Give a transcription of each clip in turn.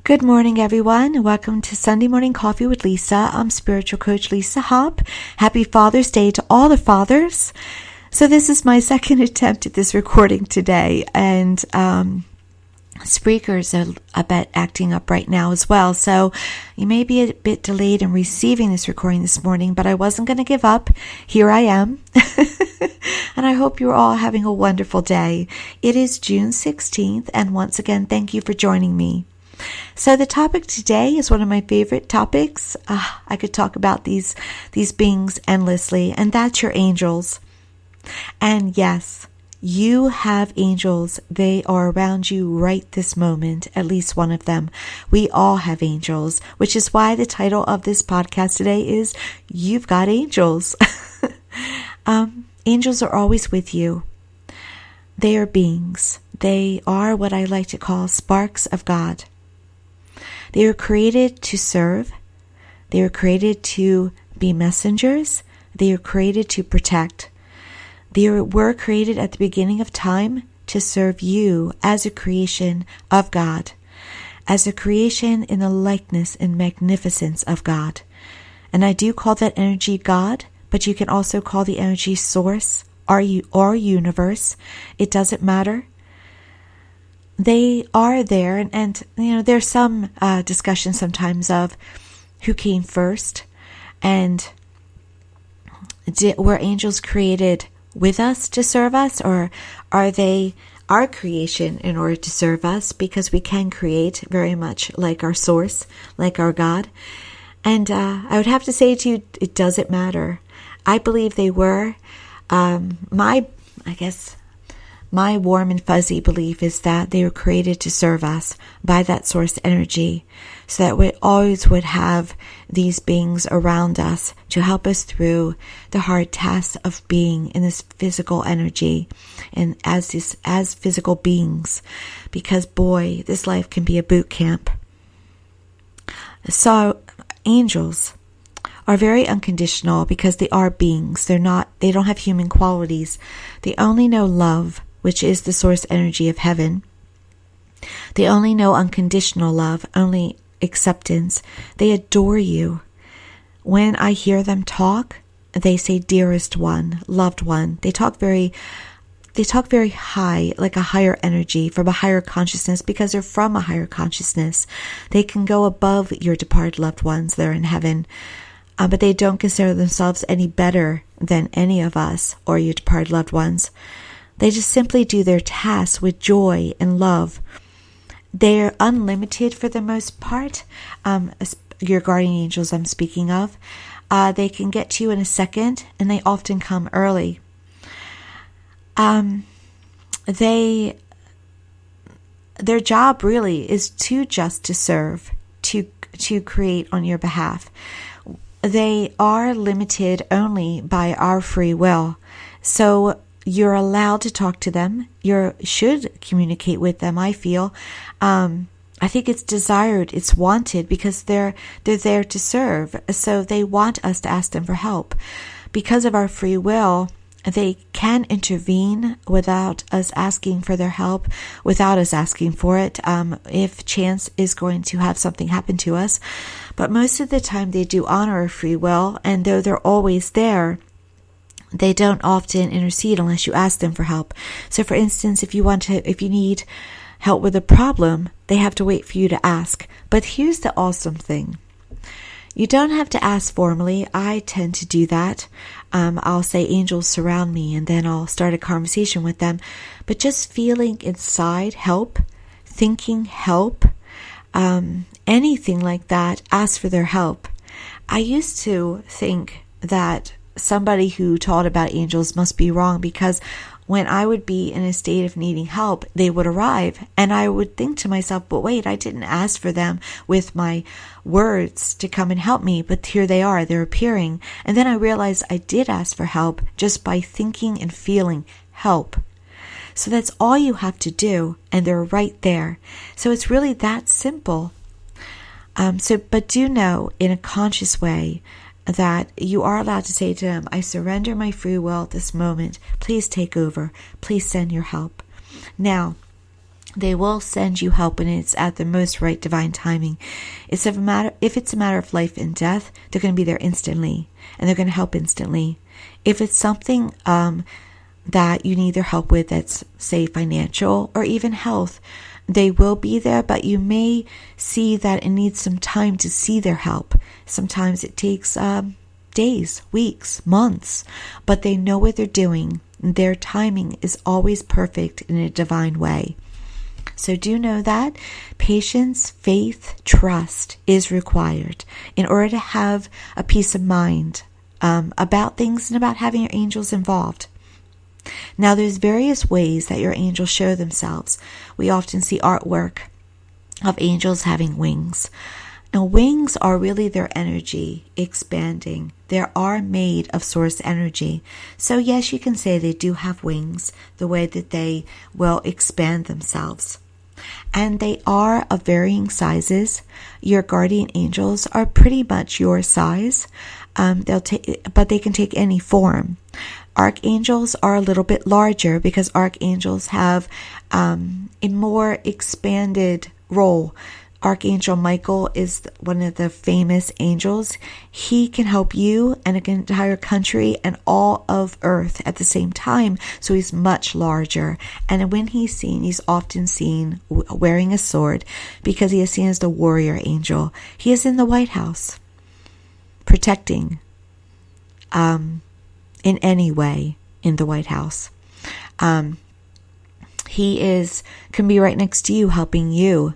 Good morning, everyone. Welcome to Sunday Morning Coffee with Lisa. I'm spiritual coach Lisa Hopp. Happy Father's Day to all the fathers. So this is my second attempt at this recording today, and Spreaker's a bit acting up right now as well. So you may be a bit delayed in receiving this recording this morning, but I wasn't going to give up. Here I am. And I hope you're all having a wonderful day. It is June 16th, and once again, thank you for joining me. So the topic today is one of my favorite topics. I could talk about these beings endlessly, and that's your angels. And yes, you have angels. They are around you right this moment, at least one of them. We all have angels, which is why the title of this podcast today is You've Got Angels. Angels are always with you. They are beings. They are what I like to call sparks of God. They were created to serve. They were created to be messengers. They were created to protect. They were created at the beginning of time to serve you as a creation of God, as a creation in the likeness and magnificence of God. And I do call that energy God, but you can also call the energy source or universe. It doesn't matter. They are there, and there's some discussion sometimes of who came first, and were angels created with us to serve us, or are they our creation in order to serve us? Because we can create very much like our source, like our God. And I would have to say to you, it doesn't matter. I believe they were. My warm and fuzzy belief is that they were created to serve us by that source energy, so that we always would have these beings around us to help us through the hard tasks of being in this physical energy and as physical beings, because boy, this life can be a boot camp. So angels are very unconditional because they are beings. They don't have human qualities. They only know love, which is the source energy of heaven. They only know unconditional love, only acceptance. They adore you. When I hear them talk, they say dearest one, loved one. They talk very high, like a higher energy, from a higher consciousness, because they're from a higher consciousness. They can go above your departed loved ones. They're in heaven. But they don't consider themselves any better than any of us or your departed loved ones. They just simply do their tasks with joy and love. They're unlimited for the most part. Your guardian angels I'm speaking of. They can get to you in a second, and they often come early. Their job really is to serve, to create on your behalf. They are limited only by our free will. So you're allowed to talk to them. You should communicate with them, I feel. I think it's desired, it's wanted, because they're there to serve. So they want us to ask them for help. Because of our free will, they can intervene without us asking for their help, without us asking for it, if chance is going to have something happen to us. But most of the time they do honor our free will, and though they're always there, they don't often intercede unless you ask them for help. So for instance, if you need help with a problem, they have to wait for you to ask. But here's the awesome thing. You don't have to ask formally. I tend to do that. I'll say angels surround me, and then I'll start a conversation with them. But just feeling inside help, thinking help, anything like that, ask for their help. I used to think that somebody who taught about angels must be wrong, because when I would be in a state of needing help, they would arrive, and I would think to myself, but wait, I didn't ask for them with my words to come and help me, but here they are, they're appearing. And then I realized I did ask for help just by thinking and feeling help. So that's all you have to do, and they're right there. So it's really that simple. But do know in a conscious way that you are allowed to say to them, I surrender my free will at this moment. Please take over. Please send your help. Now, They will send you help when it's at the most right divine timing. If it's a matter of life and death, they're going to be there instantly, and they're going to help instantly. If it's something that you need their help with, that's, say, financial or even health, they will be there, but you may see that it needs some time to see their help. Sometimes it takes days, weeks, months, but they know what they're doing. Their timing is always perfect in a divine way. So do know that patience, faith, trust is required in order to have a peace of mind about things and about having your angels involved. Now, there's various ways that your angels show themselves. We often see artwork of angels having wings. Now, wings are really their energy expanding. They are made of source energy. So yes, you can say they do have wings, the way that they will expand themselves. And they are of varying sizes. Your guardian angels are pretty much your size, but they can take any form. Archangels are a little bit larger because archangels have a more expanded role. Archangel Michael is one of the famous angels. He can help you and an entire country and all of Earth at the same time. So he's much larger. And when he's often seen wearing a sword because he is seen as the warrior angel. He is in the White House protecting in any way in the White House. He can be right next to you, helping you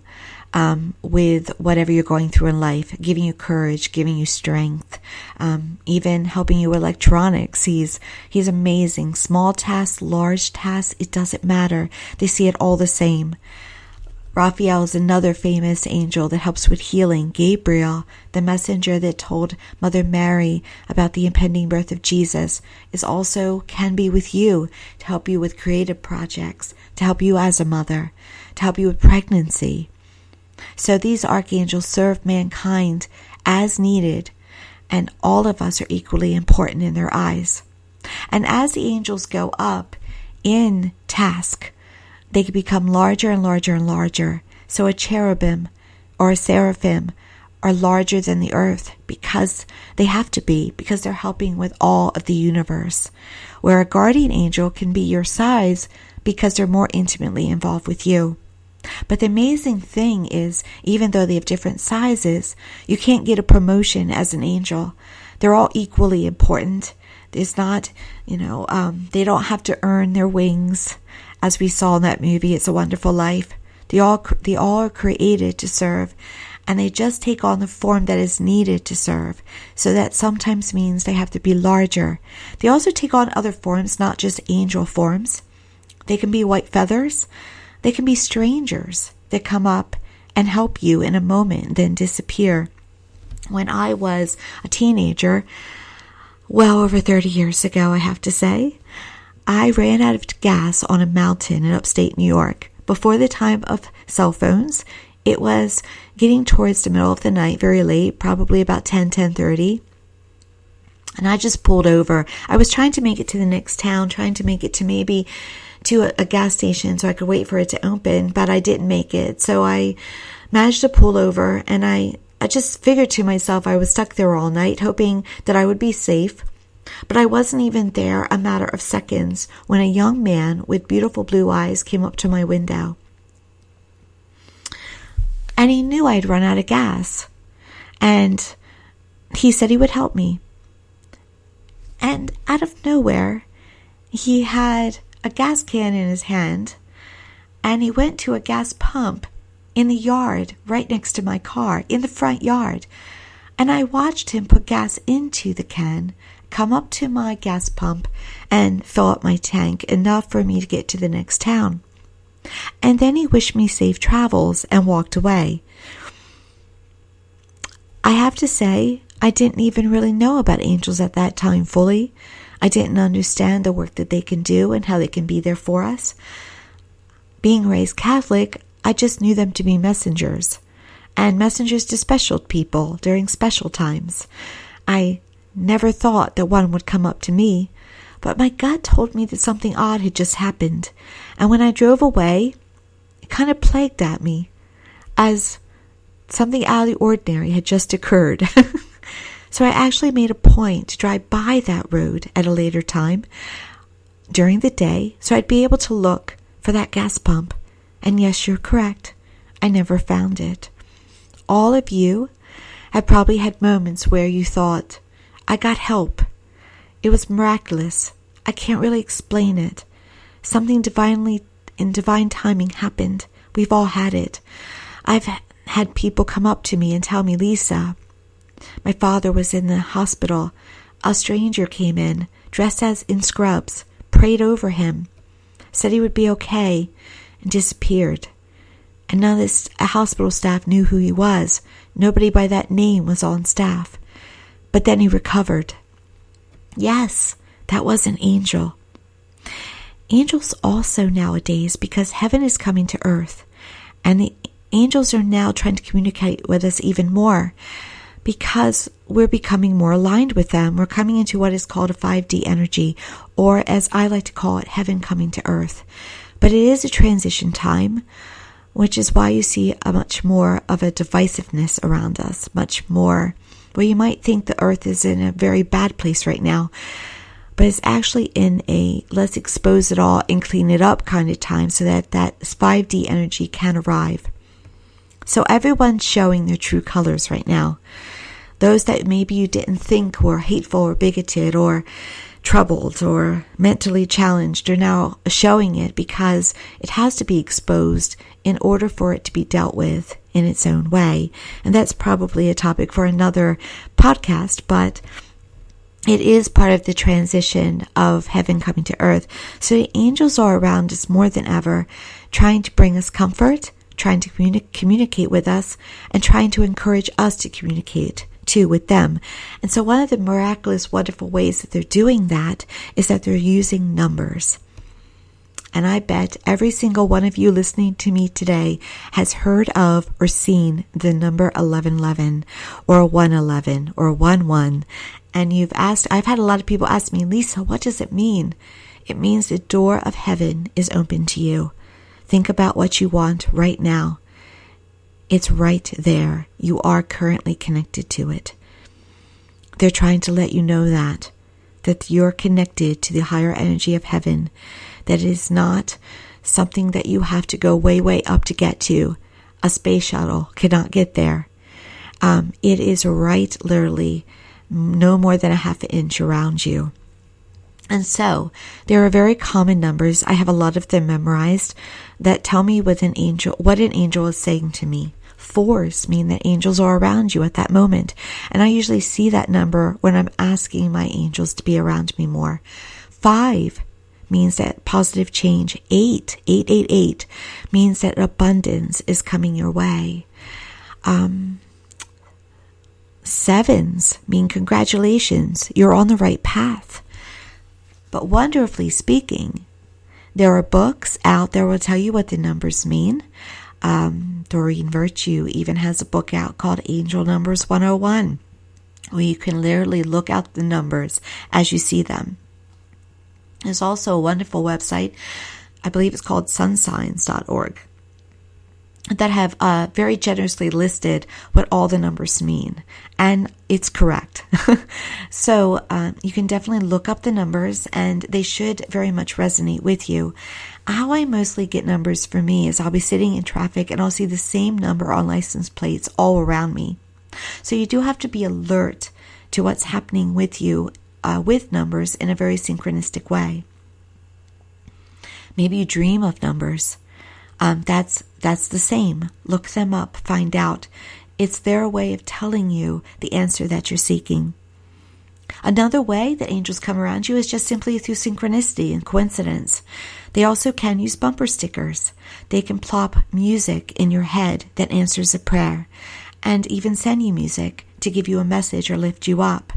with whatever you're going through in life, giving you courage, giving you strength, even helping you with electronics. He's amazing. Small tasks, large tasks, it doesn't matter. They see it all the same. Raphael is another famous angel that helps with healing. Gabriel, the messenger that told Mother Mary about the impending birth of Jesus, can be with you to help you with creative projects, to help you as a mother, to help you with pregnancy. So these archangels serve mankind as needed, and all of us are equally important in their eyes. And as the angels go up in task, they can become larger and larger and larger. So a cherubim or a seraphim are larger than the earth because they have to be, because they're helping with all of the universe. Where a guardian angel can be your size because they're more intimately involved with you. But the amazing thing is, even though they have different sizes, you can't get a promotion as an angel. They're all equally important. There's not, they don't have to earn their wings, as we saw in that movie, It's a Wonderful Life. They all are created to serve, and they just take on the form that is needed to serve. So that sometimes means they have to be larger. They also take on other forms, not just angel forms. They can be white feathers. They can be strangers that come up and help you in a moment and then disappear. When I was a teenager, well over 30 years ago, I have to say, I ran out of gas on a mountain in upstate New York. Before the time of cell phones, it was getting towards the middle of the night, very late, probably about 10:30. And I just pulled over. I was trying to make it to the next town, trying to make it to maybe to a gas station so I could wait for it to open, but I didn't make it. So I managed to pull over, and I just figured to myself I was stuck there all night, hoping that I would be safe. But I wasn't even there a matter of seconds when a young man with beautiful blue eyes came up to my window. And he knew I'd run out of gas. And he said he would help me. And out of nowhere, he had a gas can in his hand, and he went to a gas pump in the yard right next to my car, in the front yard. And I watched him put gas into the can, come up to my gas pump, and fill up my tank, enough for me to get to the next town. And then he wished me safe travels and walked away. I have to say, I didn't even really know about angels at that time fully. I didn't understand the work that they can do and how they can be there for us. Being raised Catholic, I just knew them to be messengers, and messengers to special people during special times. I never thought that one would come up to me, but my gut told me that something odd had just happened. And when I drove away, kind of plagued at me as something out of the ordinary had just occurred. So I actually made a point to drive by that road at a later time during the day so I'd be able to look for that gas pump. And yes, you're correct. I never found it. All of you have probably had moments where you thought, I got help. It was miraculous. I can't really explain it. Something in divine timing happened. We've all had it. I've had people come up to me and tell me, Lisa, my father was in the hospital. A stranger came in, dressed as in scrubs, prayed over him, said he would be okay, and disappeared. And none of this hospital staff knew who he was. Nobody by that name was on staff. But then he recovered. Yes, that was an angel. Angels also nowadays, because heaven is coming to earth, and the angels are now trying to communicate with us even more because we're becoming more aligned with them. We're coming into what is called a 5D energy, or as I like to call it, heaven coming to earth. But it is a transition time, which is why you see a much more of a divisiveness around us, much more where you might think the earth is in a very bad place right now, but it's actually in a let's expose it all and clean it up kind of time so that 5D energy can arrive. So everyone's showing their true colors right now. Those that maybe you didn't think were hateful or bigoted or troubled or mentally challenged are now showing it because it has to be exposed in order for it to be dealt with in its own way. And that's probably a topic for another podcast, but it is part of the transition of heaven coming to earth. So the angels are around us more than ever, trying to bring us comfort, trying to communicate with us, and trying to encourage us to communicate too with them. And so one of the miraculous, wonderful ways that they're doing that is that they're using numbers. And I bet every single one of you listening to me today has heard of or seen the number 1111 or 111 or 11. And I've had a lot of people ask me, Lisa, what does it mean? It means the door of heaven is open to you. Think about what you want right now. It's right there. You are currently connected to it. They're trying to let you know that you're connected to the higher energy of heaven, that it is not something that you have to go way, way up to get to. A space shuttle cannot get there. It is right, literally, no more than a half an inch around you. And so there are very common numbers. I have a lot of them memorized that tell me what an angel is saying to me. 4s mean that angels are around you at that moment. And I usually see that number when I'm asking my angels to be around me more. 5 means that positive change. 8 means that abundance is coming your way. 7s mean congratulations, you're on the right path. But wonderfully speaking, there are books out there will tell you what the numbers mean. Doreen Virtue even has a book out called Angel Numbers 101, where you can literally look out the numbers as you see them. There's also a wonderful website, I believe it's called sunsigns.org, that have very generously listed what all the numbers mean. And it's correct. So you can definitely look up the numbers, and they should very much resonate with you. How I mostly get numbers for me is I'll be sitting in traffic and I'll see the same number on license plates all around me. So you do have to be alert to what's happening with you with numbers in a very synchronistic way. Maybe you dream of numbers. That's the same. Look them up, find out. It's their way of telling you the answer that you're seeking. Another way that angels come around you is just simply through synchronicity and coincidence. They also can use bumper stickers. They can plop music in your head that answers a prayer, and even send you music to give you a message or lift you up.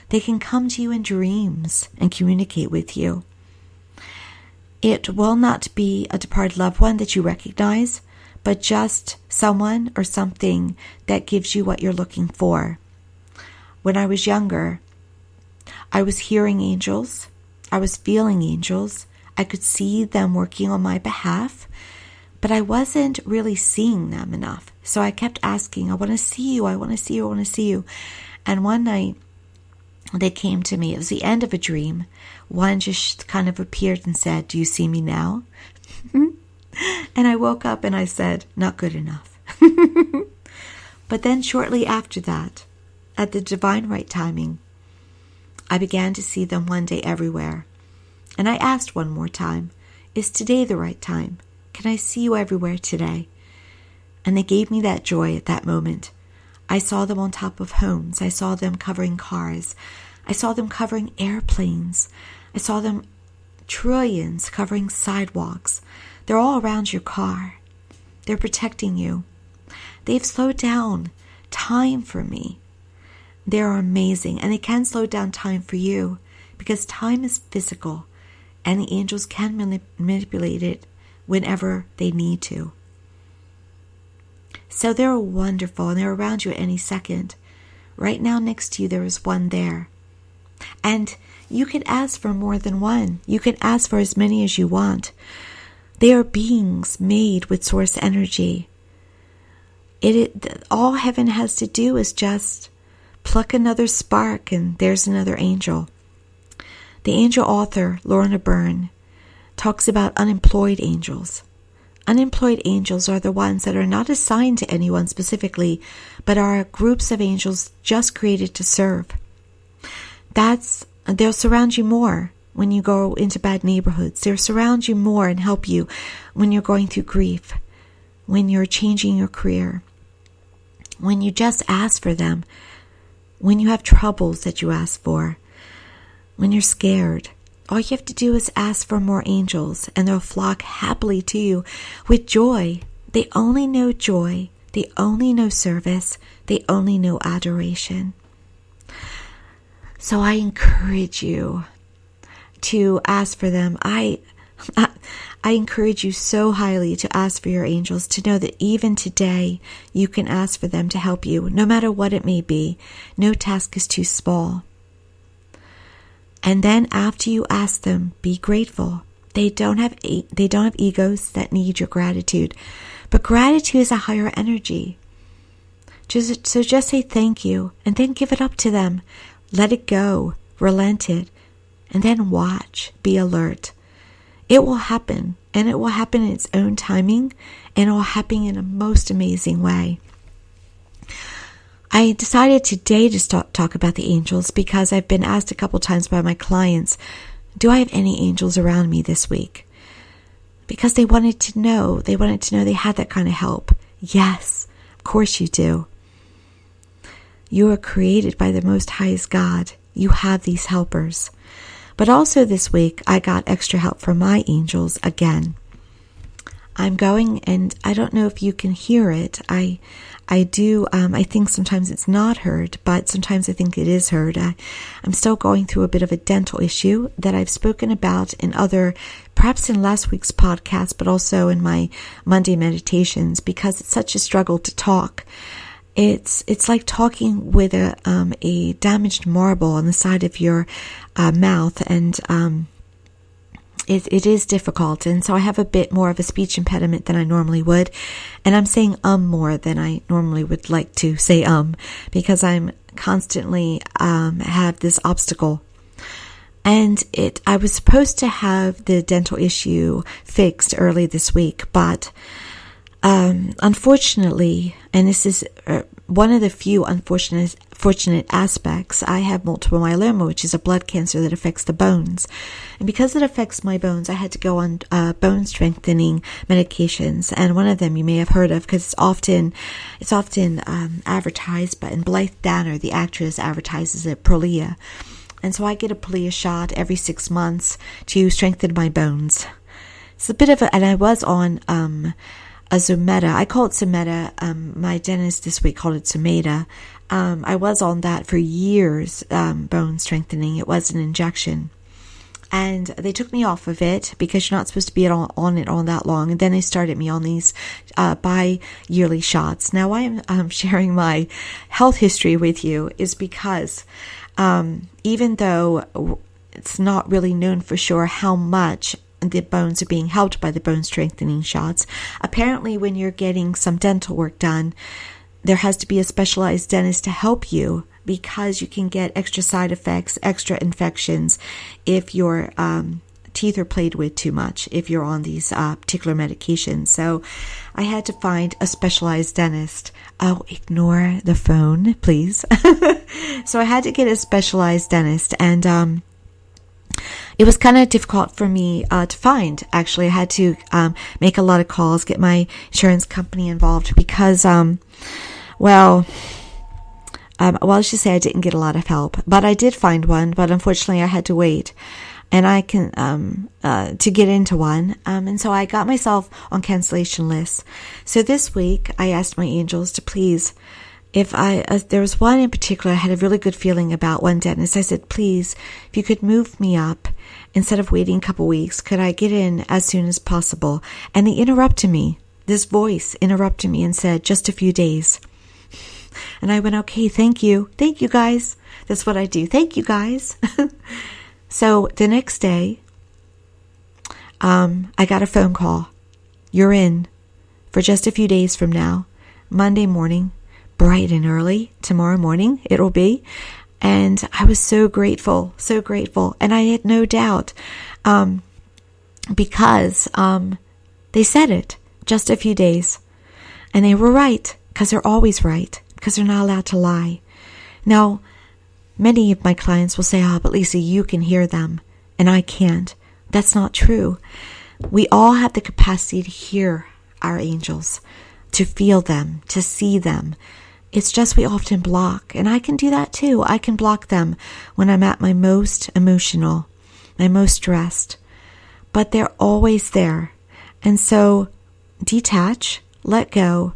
They can come to you in dreams and communicate with you. It will not be a departed loved one that you recognize, but just someone or something that gives you what you're looking for. When I was younger, I was hearing angels. I was feeling angels. I could see them working on my behalf, but I wasn't really seeing them enough. So I kept asking, I want to see you, I want to see you, I want to see you. And one night, they came to me. It was the end of a dream. One just kind of appeared and said, "Do you see me now?" And I woke up and I said, "Not good enough." But then shortly after that, at the divine right timing, I began to see them one day everywhere. And I asked one more time, "Is today the right time? Can I see you everywhere today?" And they gave me that joy at that moment. I saw them on top of homes. I saw them covering cars. I saw them covering airplanes. I saw them trillions covering sidewalks. They're all around your car. They're protecting you. They've slowed down time for me. They are amazing, and they can slow down time for you because time is physical, and the angels can manipulate it whenever they need to. So they're wonderful, and they're around you at any second. Right now next to you, there is one there. And you can ask for more than one. You can ask for as many as you want. They are beings made with source energy. All heaven has to do is just pluck another spark, and there's another angel. The angel author, Lorna Byrne, talks about unemployed angels. Unemployed angels are the ones that are not assigned to anyone specifically, but are groups of angels just created to serve. They'll surround you more when you go into bad neighborhoods. They'll surround you more and help you when you're going through grief, when you're changing your career, when you just ask for them, when you have troubles that you ask for, when you're scared. All you have to do is ask for more angels, and they'll flock happily to you with joy. They only know joy. They only know service. They only know adoration. So I encourage you to ask for them. I encourage you so highly to ask for your angels, to know that even today you can ask for them to help you, no matter what it may be. No task is too small. And then after you ask them, be grateful. They don't have egos that need your gratitude. But gratitude is a higher energy. So just say thank you, and then give it up to them. Let it go. Relent it. And then watch. Be alert. It will happen. And it will happen in its own timing. And it will happen in a most amazing way. I decided today to talk about the angels because I've been asked a couple times by my clients, do I have any angels around me this week? Because they wanted to know they had that kind of help. Yes, of course you do. You are created by the Most Highest God. You have these helpers. But also this week, I got extra help from my angels again. I'm going, and I don't know if you can hear it. I do. I think sometimes it's not heard, but sometimes I think it is heard. I'm still going through a bit of a dental issue that I've spoken about perhaps in last week's podcast, but also in my Monday meditations, because it's such a struggle to talk. It's like talking with a damaged marble on the side of your mouth, and it is difficult. And so I have a bit more of a speech impediment than I normally would, and I'm saying more than I normally would like to say because I'm constantly have this obstacle. And I was supposed to have the dental issue fixed early this week, but unfortunately, and this is one of the few fortunate aspects, I have multiple myeloma, which is a blood cancer that affects the bones. And because it affects my bones, I had to go on bone strengthening medications. And one of them you may have heard of, because it's often advertised, but in Blythe Danner, the actress, advertises it, Prolia. And so I get a Prolia shot every 6 months to strengthen my bones. It's a bit of and I was on a Zometa. I call it Zometa. My dentist this week called it Zometa. I was on that for years, bone strengthening. It was an injection. And they took me off of it because you're not supposed to be on it all that long. And then they started me on these bi-yearly shots. Now, why I'm sharing my health history with you is because even though it's not really known for sure how much the bones are being helped by the bone strengthening shots. Apparently, when you're getting some dental work done, there has to be a specialized dentist to help you, because you can get extra side effects, extra infections if your teeth are played with too much, if you're on these particular medications. So I had to find a specialized dentist. Oh, ignore the phone, please. So I had to get a specialized dentist, and it was kind of difficult for me to find. Actually, I had to make a lot of calls, get my insurance company involved, because, let's just say I didn't get a lot of help. But I did find one, but unfortunately I had to wait. And I can to get into one. And so I got myself on cancellation lists. So this week I asked my angels to please, if there was one in particular I had a really good feeling about, one dentist. I said, please, if you could move me up, instead of waiting a couple weeks, could I get in as soon as possible? And they interrupted me. This voice interrupted me and said, just a few days. And I went, okay, thank you. Thank you, guys. That's what I do. Thank you, guys. So the next day, I got a phone call. You're in for just a few days from now, Monday morning, bright and early, tomorrow morning it will be. And I was so grateful, so grateful. And I had no doubt, because they said it, just a few days. And they were right, because they're always right, because they're not allowed to lie. Now, many of my clients will say, but Lisa, you can hear them, and I can't. That's not true. We all have the capacity to hear our angels, to feel them, to see them. It's just we often block, and I can do that too. I can block them when I'm at my most emotional, my most stressed. But they're always there. And so detach, let go,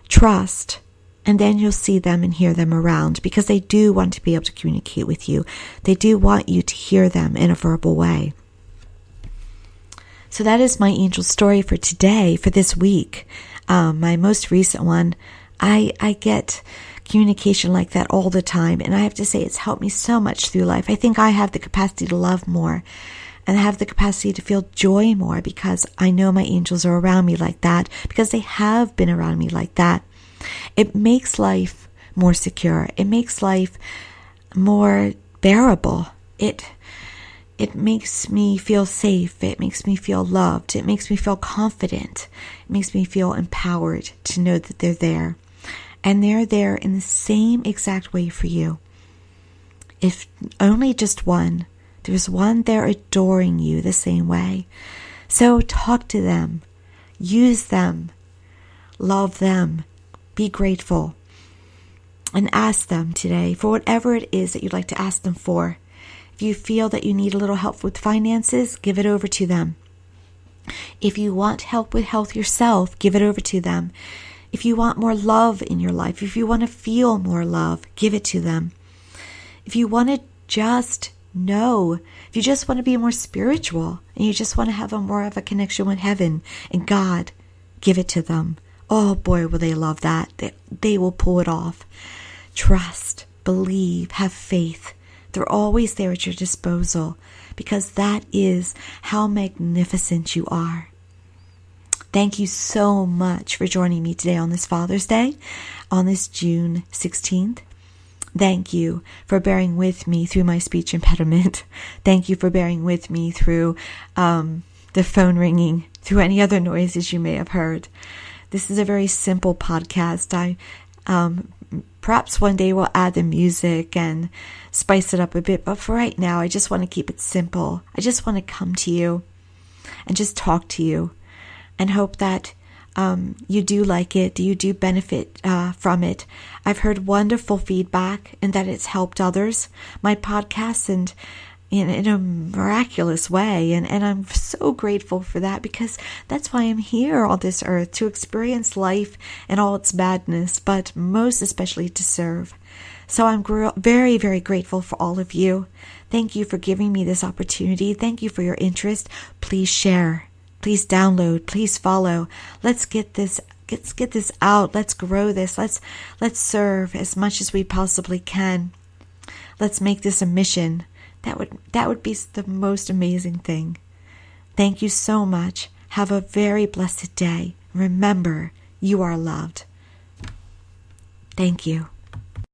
trust, and then you'll see them and hear them around, because they do want to be able to communicate with you. They do want you to hear them in a verbal way. So that is my angel story for today, for this week. My most recent one. I get communication like that all the time, and I have to say it's helped me so much through life. I think I have the capacity to love more, and have the capacity to feel joy more, because I know my angels are around me like that, because they have been around me like that. It makes life more secure. It makes life more bearable. It makes me feel safe. It makes me feel loved. It makes me feel confident. It makes me feel empowered to know that they're there. And they're there in the same exact way for you. If only just one, there's one there adoring you the same way. So talk to them. Use them. Love them. Be grateful. And ask them today for whatever it is that you'd like to ask them for. If you feel that you need a little help with finances, give it over to them. If you want help with health yourself, give it over to them. If you want more love in your life, if you want to feel more love, give it to them. If you want to just know, if you just want to be more spiritual, and you just want to have more of a connection with heaven and God, give it to them. Oh boy, will they love that. They will pull it off. Trust, believe, have faith. They're always there at your disposal, because that is how magnificent you are. Thank you so much for joining me today on this Father's Day, on this June 16th. Thank you for bearing with me through my speech impediment. Thank you for bearing with me through the phone ringing, through any other noises you may have heard. This is a very simple podcast. I perhaps one day we'll add the music and spice it up a bit, but for right now, I just want to keep it simple. I just want to come to you and just talk to you, and hope that you do like it, you do benefit from it. I've heard wonderful feedback, and that it's helped others, my podcasts, and in a miraculous way. And I'm so grateful for that, because that's why I'm here on this earth, to experience life and all its madness, but most especially to serve. So I'm very, very grateful for all of you. Thank you for giving me this opportunity. Thank you for your interest. Please share. Please download. Please follow. Let's get this out. Let's grow this. Let's serve as much as we possibly can. Let's make this a mission. That would be the most amazing thing. Thank you so much. Have a very blessed day. Remember, you are loved. Thank you.